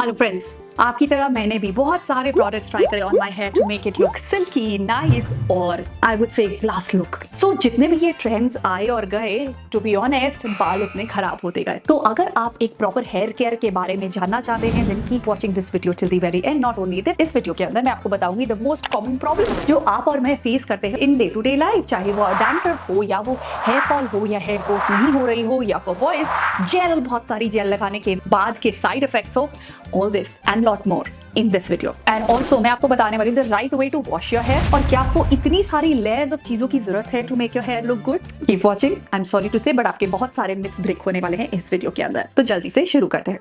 Hello friends, आपकी तरह मैंने भी बहुत सारे प्रोडक्ट्स ट्राई करे on my hair to make it look silky, nice और I would say glass look. So जितने भी ये ट्रेंड्स आए और गए, टू बी ऑनेस्ट बाल उतने खराब होते गए। तो अगर आप एक प्रॉपर हेयर केयर के बारे में जानना चाहते हैं then keep watching this video till the very end. Not only this, इस वीडियो के अंदर मैं आपको बताऊंगी द मोस्ट कॉमन प्रॉब्लम जो आप और मैं फेस करते हैं in day to day life, चाहे वो डैंड्रफ हो या वो हेयर फॉल हो या हेयर ग्रोथ नहीं हो रही हो या फॉर बॉयज जेल, बहुत सारी जेल लगाने के बाद के साइड इफेक्ट्स हो। All this and lot more in this video and also मैं आपको बताने वाली हूँ the right way to wash your hair और क्या आपको इतनी सारी layers of चीजों की जरूरत है to make your hair look good। Keep watching, I'm sorry to say but आपके बहुत सारे myths break होने वाले हैं इस वीडियो के अंदर, तो जल्दी से शुरू करते हैं।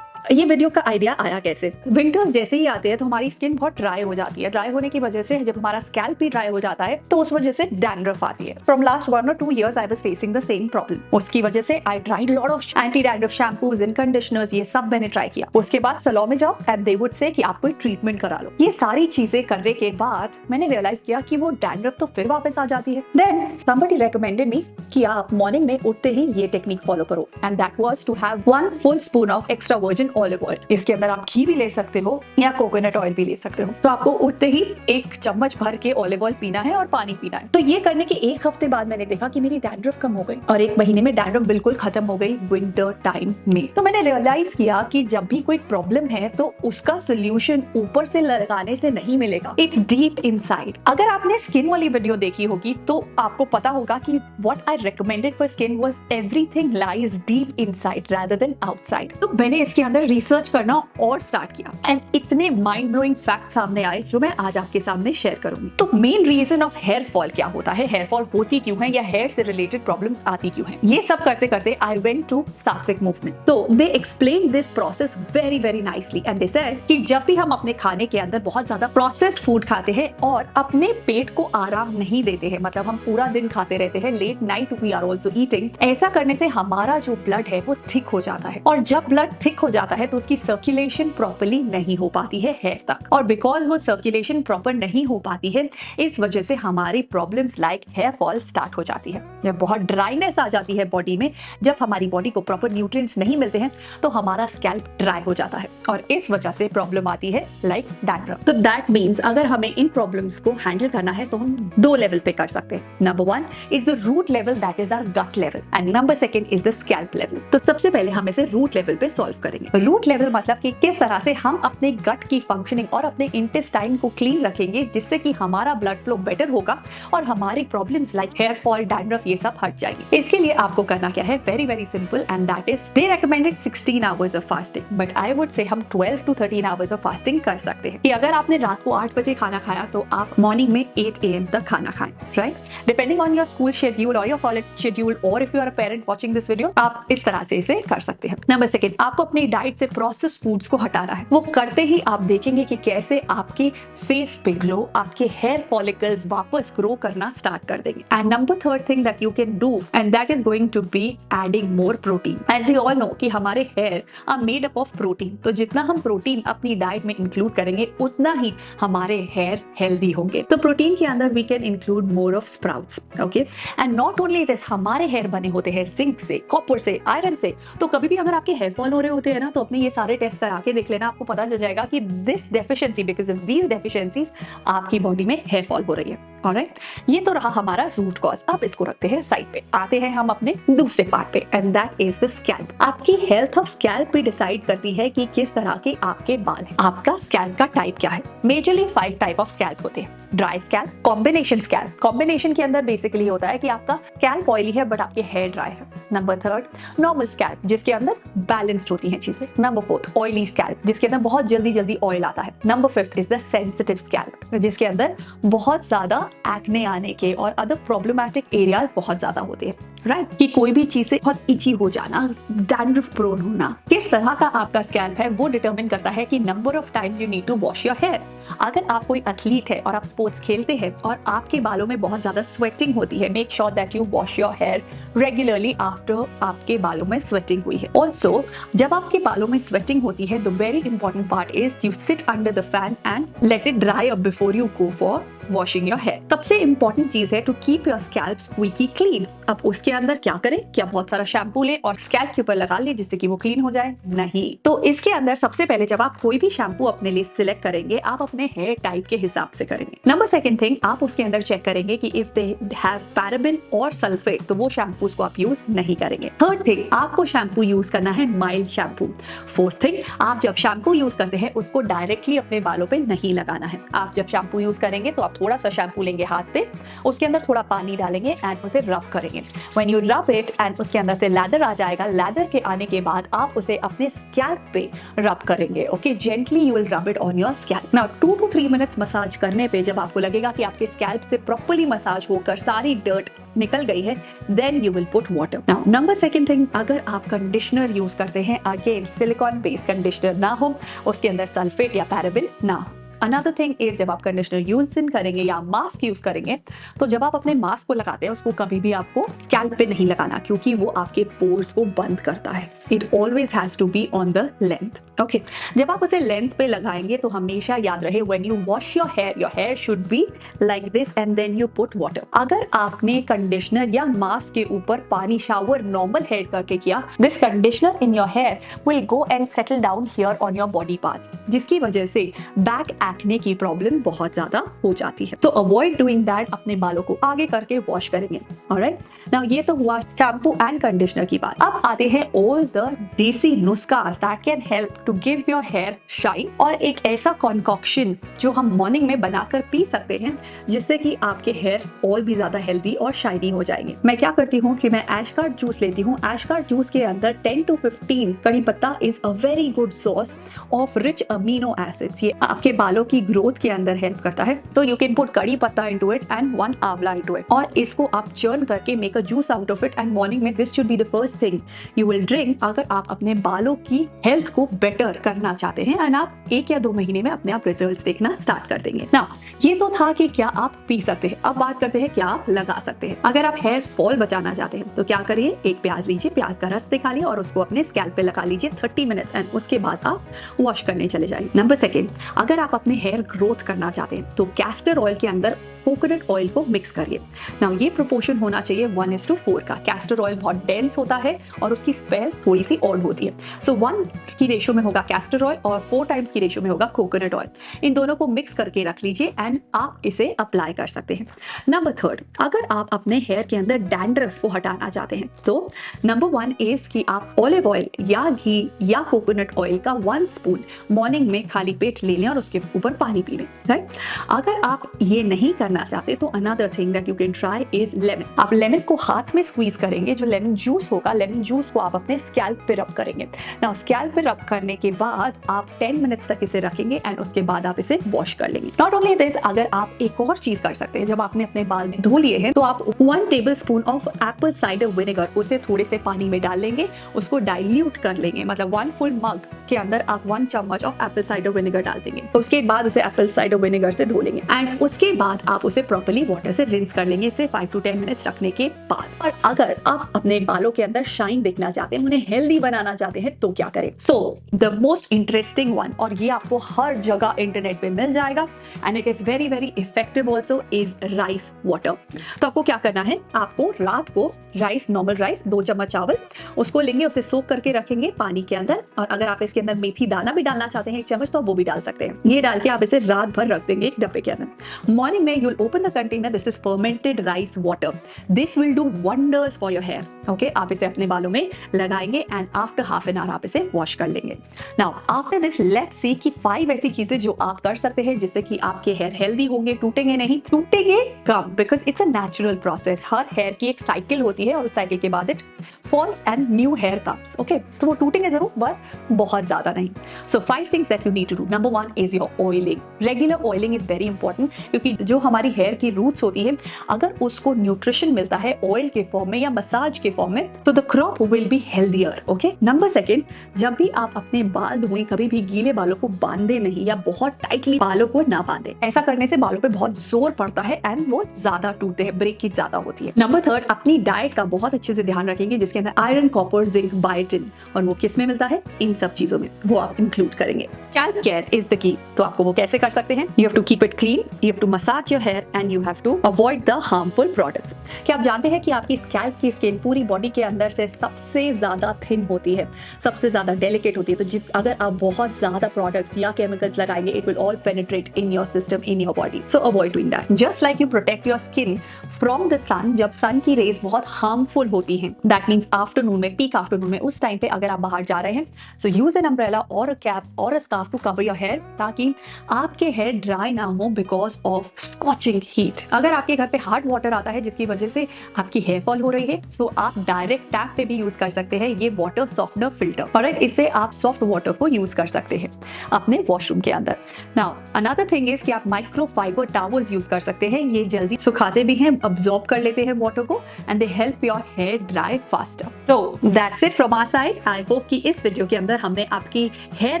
ये वीडियो का आइडिया आया कैसे? विंटर्स जैसे ही आते हैं तो हमारी स्किन बहुत ड्राई हो जाती है। ड्राई होने की वजह से जब हमारा स्कैल्प भी ड्राई हो जाता है तो उस वजह से डैंड्रफ आती है। From last 1 or 2 years I was facing the same problem. उसकी वजह से I tried lot of anti dandruff shampoos and conditioners, ये सब मैंने ट्राई किया। उसके बाद सैलून में जाओ एंड दे वुड से कि आप कोई ट्रीटमेंट करा लो। ये सारी चीजें करने के बाद मैंने रियलाइज किया कि वो डैंड्रफ तो फिर वापस आ जाती है। देन somebody recommended me कि आप मॉर्निंग में उठते ही ये टेक्निक फॉलो करो and that was to have 1 full spoon of extra virgin olive oil. इसके अंदर आप घी भी ले सकते हो या कोकोनट ऑयल भी ले सकते हो। तो आपको उठते ही 1 चम्मच भर के ऑलिव ऑयल पीना है और पानी पीना है। तो ये करने के 1 हफ्ते बाद मैंने देखा कि मेरी डैंड्रफ कम हो गई और 1 महीने में डैंड्रफ बिल्कुल खत्म हो गई विंटर टाइम में। तो मैंने रियलाइज किया कि जब भी कोई प्रॉब्लम है तो उसका सोल्यूशन ऊपर से लगाने से नहीं मिलेगा, इट्स डीप इनसाइड। अगर आपने स्किन वाली वीडियो देखी होगी तो आपको पता होगा कि what I recommended for skin was everything lies deep inside rather than outside. तो मैंने इसके अंदर रिसर्च करना और स्टार्ट किया एंड इतने माइंड ब्लोइंग फैक्ट सामने आए जो मैं आज आपके सामने शेयर करूंगी। तो main reason of hair fall क्या होता है, हेयर फॉल होती क्यों है या हेयर से रिलेटेड प्रॉब्लम्स आती क्यों है, ये सब करते करते आई वेंट टू सात्विक मूवमेंट। तो they explain this process very very nicely and they said कि जब भी हम अपने खाने के अंदर बहुत ज्यादा प्रोसेस्ड फूड खाते हैं और अपने पेट को आराम नहीं देते हैं, मतलब हम पूरा दिन खाते रहते हैं, late night we are also eating, ऐसा करने से हमारा जो ब्लड है वो थिक हो जाता है और जब ब्लड थिक हो जाता है तो उसकी सर्कुलेशन प्रॉपर्ली नहीं हो पाती है हेयर तक, और बिकॉज वो सर्कुलेशन प्रॉपर नहीं हो पाती है इस वजह से हमारी problems like hair fall start हो जाती है। जब बहुत ड्राइनेस आ जाती है बॉडी में, जब हमारी बॉडी को प्रॉपर न्यूट्रिएंट्स नहीं मिलते हैं तो हमारा स्कैल्प ड्राई हो जाता है और इस वजह से प्रॉब्लम आती है लाइक डैंड्रफ। तो दैट मींस अगर हमें इन प्रॉब्लम्स को हैंडल करना है तो हम 2 लेवल पे कर सकते हैं। Number 1 is the root level, that is our gut level, and number 2 is the scalp level. तो सबसे पहले हम इसे रूट लेवल पे सॉल्व करेंगे। रूट लेवल मतलब कि किस तरह से हम अपने गट की फंक्शनिंग और अपने इंटेस्टाइन को क्लीन रखेंगे जिससे कि हमारा ब्लड फ्लो बेटर होगा और हमारी problems like hair fall, dandruff, ये सब हट जाएगी। इसके लिए आपको करना क्या है, very very simple and that is they recommended 16 hours of fasting but I would से हम 12 to 13 आवर्स ऑफ फास्टिंग कर सकते हैं कि अगर आपने रात को 8 बजे खाना खाया तो आप मॉर्निंग में 8 AM तक खाना खाएं, right? Depending on your school schedule और योर कॉलेज शेड्यूल और if you are a parent watching this video, आप इस तरह से इसे कर सकते हैं। नंबर 2 आपको अपनी डाइट से प्रोसेस्ड फूड्स को हटाना है। वो करते ही आप देखेंगे कि कैसे आपके फेस पे ग्लो, आपके हेयर फॉलिकल्स वापस ग्रो करना स्टार्ट कर देंगे। And number 3rd thing that you can do and that is going to be adding more protein. As we all know कि हमारे hair are made up of protein, तो जितना हम protein अपनी डाइट में इंक्लूड करेंगे उतना ही हमारे हेयर हेल्दी होंगे। तो प्रोटीन के अंदर we can include more of sprouts, okay? And not only this, हमारे हेयर बने होते हैं जिंक से, कॉपर से, आयरन से। तो कभी भी अगर आपके हेयर फॉल हो रहे होते हैं ना तो अपने ये सारे टेस्ट करा के देख लेना, आपको पता चल जाएगा कि this deficiency, because of these deficiencies आपकी बॉडी में हेयर फॉल हो रही है। ऑलराइट, ये तो रहा हमारा रूट कॉज। अब इसको रखते हैं साइड पे, आते हैं हम अपने दूसरे पार्ट पे and that is the scalp. आपकी हेल्थ ऑफ स्कैल्प भी डिसाइड करती है कि किस तरह के आपके बाल हैं। आपका स्कैल्प का टाइप क्या है? मेजरली 5 टाइप ऑफ स्कैल्प होते हैं। Dry scalp, combination scalp. Combination के अंदर बेसिकली होता है कि आपका स्कैल्प ऑयली है बट आपके हेयर ड्राई है। नंबर 3 नॉर्मल स्कैल्प, जिसके अंदर बैलेंस्ड होती हैं चीजें। नंबर 4 ऑयली स्कैल्प, जिसके अंदर बहुत जल्दी जल्दी ऑयल आता है। Number 5 is the sensitive scalp, जिसके अंदर बहुत ज्यादा एक्ने आने के और अदर प्रॉब्लमैटिक एरियाज बहुत ज्यादा होते हैं, राइट? कि कोई भी चीज से बहुत इची हो जाना, डैंड्रफ प्रोन होना। किस तरह का आपका स्कैल्प है वो डिटरमिन करता है कि number of times you need to wash your hair. अगर आप कोई एथलीट है और आप स्पोर्ट्स खेलते हैं और आपके बालों में बहुत ज्यादा स्वेटिंग होती है, make sure that you wash your hair regularly after आपके बालों में स्वेटिंग हुई है। ऑल्सो जब आपके बालों में स्वेटिंग होती है, the very important part is you sit under the fan and let it dry up before you go for washing your hair. सबसे इंपॉर्टेंट चीज है to keep your scalp squeaky clean. अब उसके अंदर क्या करें, क्या बहुत सारा शैम्पू लें और स्कैल्प के ऊपर लगा लें जिससे कि वो क्लीन हो जाए? नहीं। तो इसके अंदर सबसे पहले जब आप कोई भी शैम्पू अपने लिए सिलेक्ट करेंगे, आप अपने हेयर टाइप के हिसाब से करेंगे। नंबर सेकंड थिंग, आप उसके अंदर चेक करेंगे कि इफ दे हैव पैराबेन और सल्फेट तो वो शैम्पूज को आप यूज नहीं करेंगे। थर्ड थिंग, आपको शैम्पू यूज करना है माइल्ड शैम्पू। फोर्थ थिंग, आप जब शैम्पू यूज करते हैं उसको डायरेक्टली अपने बालों पे नहीं लगाना है। आप जब शैम्पू यूज करेंगे तो आप थोड़ा सा शैम्पू लेंगे हाथ पे, उसके अंदर थोड़ा पानी डालेंगे एंड उसे रब करेंगे। When you rub it and उसके अंदर से लैदर आ जाएगा, लैदर के आने के बाद आप उसे अपने स्कैल्प पे रब करेंगे। Okay, gently you will rub it on your scalp. Now 2 to 3 minutes massage करने पे जब आपको लगेगा कि आपके स्कैल्प से प्रॉपर्ली मसाज होकर सारी डर्ट निकल गई है, then you will put water. Now number second thing, अगर आप कंडीशनर यूज करते हैं, अगेन सिलिकॉन बेस्ड कंडीशनर ना हो, उसके अंदर सल्फेट या पैराबेन ना हो। अनदर थिंग इज, जब आप कंडीशनर यूज करेंगे या मास्क यूज करेंगे, तो जब आप अपने मास्क को लगाते हैं उसको कभी भी आपको स्कैल्प पे नहीं लगाना, क्योंकि वो आपके पोर्स को बंद करता है। It always has to be on the length. Okay, जब आप उसे लेंथ पे लगाएंगे तो हमेशा याद रहे, when you wash your hair should be like this and then you put water. अगर आपने कंडीशनर या मास्क के ऊपर पानी शावर नॉर्मल हेयर करके किया, this conditioner in your hair will go and settle down here on your body parts, जिसकी वजह से बैक एक्ने की प्रॉब्लम बहुत ज्यादा हो जाती है। सो अवॉइड डूइंग दैट, अपने बालों को आगे करके वॉश करेंगे। ऑलराइट, नाउ ये तो हुआ शैम्पू एंड कंडीशनर की बात। अब आते हैं ऑल द देसी नुस्खास that can help to give your hair shine, और एक ऐसा कॉन्कॉक्शन जो हम मॉर्निंग में बनाकर पी सकते हैं जिससे कि आपके हेयर और भी ज्यादा हेल्दी और शाइनी हो जाएंगे। मैं क्या करती हूँ कि मैं एश कार्ड जूस लेती हूँ। एश कार्ड जूस के अंदर 10 to 15 कड़ी पत्ता is a very good source of rich amino acids. ये आपके बालों की ग्रोथ के अंदर हेल्प करता है। तो यू कैन पुट कड़ी पत्ता इनटू इट एंड 1 आंवला इनटू इट, और इसको आप चर्न करके make a juice out of it, and morning में this should be the first thing you will drink अगर आप अपने बालों की हेल्थ को बेटर करना चाहते हैं, एंड आप 1 या 2 महीने में अपने आप रिजल्ट्स देखना स्टार्ट कर देंगे। ना, ये तो था कि क्या आप पी सकते हैं। अब बात करते हैं क्या आप लगा सकते हैं। अगर आप हेयर फॉल बचाना चाहते हैं तो क्या करिए, एक प्याज लीजिए, प्याज का रस निकालिए और उसको अपने स्कैल्प पे लगा लीजिए 30 मिनट्स, एंड उसके बाद आप वॉश करने चले जाइए। नंबर सेकंड, अगर आप अपने हेयर ग्रोथ करना चाहते हैं तो कैस्टर ऑयल के अंदर कोकोनट ऑयल को मिक्स करिए। नाउ ये प्रोपोर्शन होना चाहिए 1:4 का। कैस्टर ऑयल बहुत डेंस होता है और उसकी स्मेल थोड़ी सी ऑड होती है। सो 1 की रेशियो में होगा कैस्टर ऑयल और 4 टाइम्स की रेशियो में होगा कोकोनट ऑयल। इन दोनों को मिक्स करके रख लीजिए एंड आप इसे अप्लाई कर सकते हैं। नंबर थर्ड, अगर आप अपने हेयर के अंदर डैंड्रफ को हटाना चाहते हैं तो नंबर 1 इज कि आप ऑलिव ऑयल या घी या कोकोनट ऑयल का 1 स्पून मॉर्निंग में खाली पेट ले लें और उसके ऊपर पानी पी लें। राइट, अगर आप ये नहीं करना चाहते तो another thing that you can try is lemon. आप लेमन को हाथ में स्क्वीज करेंगे, जो लेमन जूस होगा, लेमन जूस को आप अपने स्कैल्प पे रब करेंगे। नाउ स्कैल्प पे रब करने के बाद आप 10 मिनट्स तक इसे रखेंगे एंड उसके बाद आप इसे वॉश कर लेंगे। नॉट ओनली दिस, अगर आप एक और चीज कर सकते हैं, जब आपने अपने बाल धो लिए हैं तो आप 1 tablespoon of Apple cider vinegar उसे थोड़े से पानी में डाल लेंगे, उसको डाइल्यूट कर लेंगे, मतलब 1 फुल मग के अंदर आप 1 चम्मच ऑफ एप्पल साइडर विनेगर डाल देंगे। उसके बाद उसे एप्पल साइडर विनेगर से धो लेंगे एंड उसके बाद आप उसे प्रॉपर्ली वाटर से रिंस कर लेंगे, इसे 5 to 10 मिनट्स रखने के बाद। और अगर आप अपने बालों के अंदर शाइन देखना चाहते हैं, उन्हें हेल्दी बनाना चाहते हैं तो क्या करें? So the most interesting one, और ये आपको हर जगह इंटरनेट पे मिल जाएगा and it is very very effective also, is rice water. तो आपको क्या करना है, आपको रात को राइस, नॉर्मल राइस 2 चम्मच चावल उसको लेंगे, उसे सोक करके रखेंगे पानी के अंदर, और अगर आप इसके अंदर मेथी दाना भी डालना चाहते हैं 1 चम्मच तो वो भी डाल सकते हैं। ये डाल के आप इसे रात भर रख देंगे एक डब्बे के अंदर। मॉर्निंग में you'll open the container, this is fermented rice water, this will do wonders for your hair. Okay, आप इसे अपने बालों में लगाएंगे and after half an hour आप इसे वॉश कर लेंगे। Now after this let's see कि 5 ऐसी चीजें जो आप कर सकते हैं जिससे कि आपके हेयर हेल्दी होंगे, टूटेंगे नहीं, टूटेंगे कम, because it's a natural process. हर हेयर की एक साइकिल होती है और उस साइकिल के बाद it falls and new hair comes. Okay, तो वो टूटेंगे जरूर बट बहुत ज्यादा नहीं। So 5 things that you need to do. Number 1 is your oiling. Regular oiling is very important, क्योंकि जो हमारी हेयर की रूट्स होती है, अगर उसको न्यूट्रिशन मिलता है ऑयल के फॉर्म में या मसाज के फॉर्म में, तो the crop will be healthier. Okay, number second, जब भी आप अपने बाल धोएं कभी भी गीले बालों को बांधे नहीं या बहुत टाइटली बालों को ना बांधे। ऐसा करने से बालों पे बहुत जोर पड़ता है एंड वो ज्यादा टूटते हैं, ब्रेकेज ज्यादा होती है। नंबर थर्ड, अपनी डाइट का बहुत अच्छे से ध्यान रखेंगे जिसके अंदर आयरन, कॉपर, जिंक, बायोटिन, और वो किस में मिलता है, इन सब चीजों में, वो आप इंक्लूड करेंगे। Scalp care is the key, तो आपको वो कैसे कर सकते हैं? You have to keep it clean, you have to massage your hair and you have to avoid the harmful products. क्या आप जानते हैं कि आपकी स्कैल्प की स्किन पूरी बॉडी के अंदर से सबसे ज्यादा थिन होती है, सबसे ज्यादा डेलिकेट होती है, तो अगर आप बहुत ज्यादा प्रोडक्ट्स या केमिकल्स लगाएंगे, it will all penetrate in your system, in your body, so avoid doing that. Just like you protect your skin from the sun, जब सन की रेज बहुत हार्मफुल होती हैं, दैट मीन्स आफ्टरनून में, peak afternoon में, उस time पे अगर आप बाहर जा रहे हैं, सो यूज एन अम्ब्रेला और अ कैप और a scarf to cover your hair, ताकि आपके हेयर ड्राई ना हो बिकॉज ऑफ स्कॉचिंग हीट। अगर आपके घर पे हार्ड वाटर आता है जिसकी वजह से आपकी हेयर फॉल हो रही है, सो आप डायरेक्ट टैप पे भी यूज कर सकते हैं ये वाटर सॉफ्टनर फिल्टर, ऑलराइट, इससे आप सॉफ्ट वाटर को यूज कर सकते हैं अपने वॉशरूम के अंदर। नाउ अनदर थिंग इज कि आप माइक्रोफाइबर टॉवल्स यूज कर सकते हैं, ये जल्दी सुखाते भी हैं, अब्सॉर्ब कर लेते हैं वाटर को and they help your hair dry faster. So that's it from our side. I hope कि इस वीडियो के अंदर हमने आपकी हेयर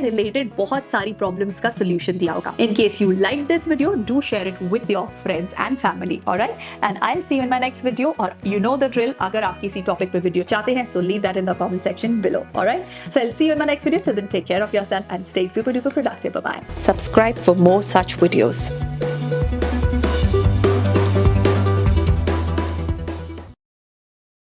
रिलेटेड बहुत सारी प्रॉब्लम्स का सोल्यूशन दिया होगा। In case you like this video, do share it with your friends and family, alright, and I will see you in my next video. और यू नो द ड्रिल, अगर आप किसी topic पे video चाहते हैं, so leave that in the comment section below, alright. So I'll see you in my next video. Till then, take care of yourself and stay super duper productive. Bye bye. Subscribe for more such videos.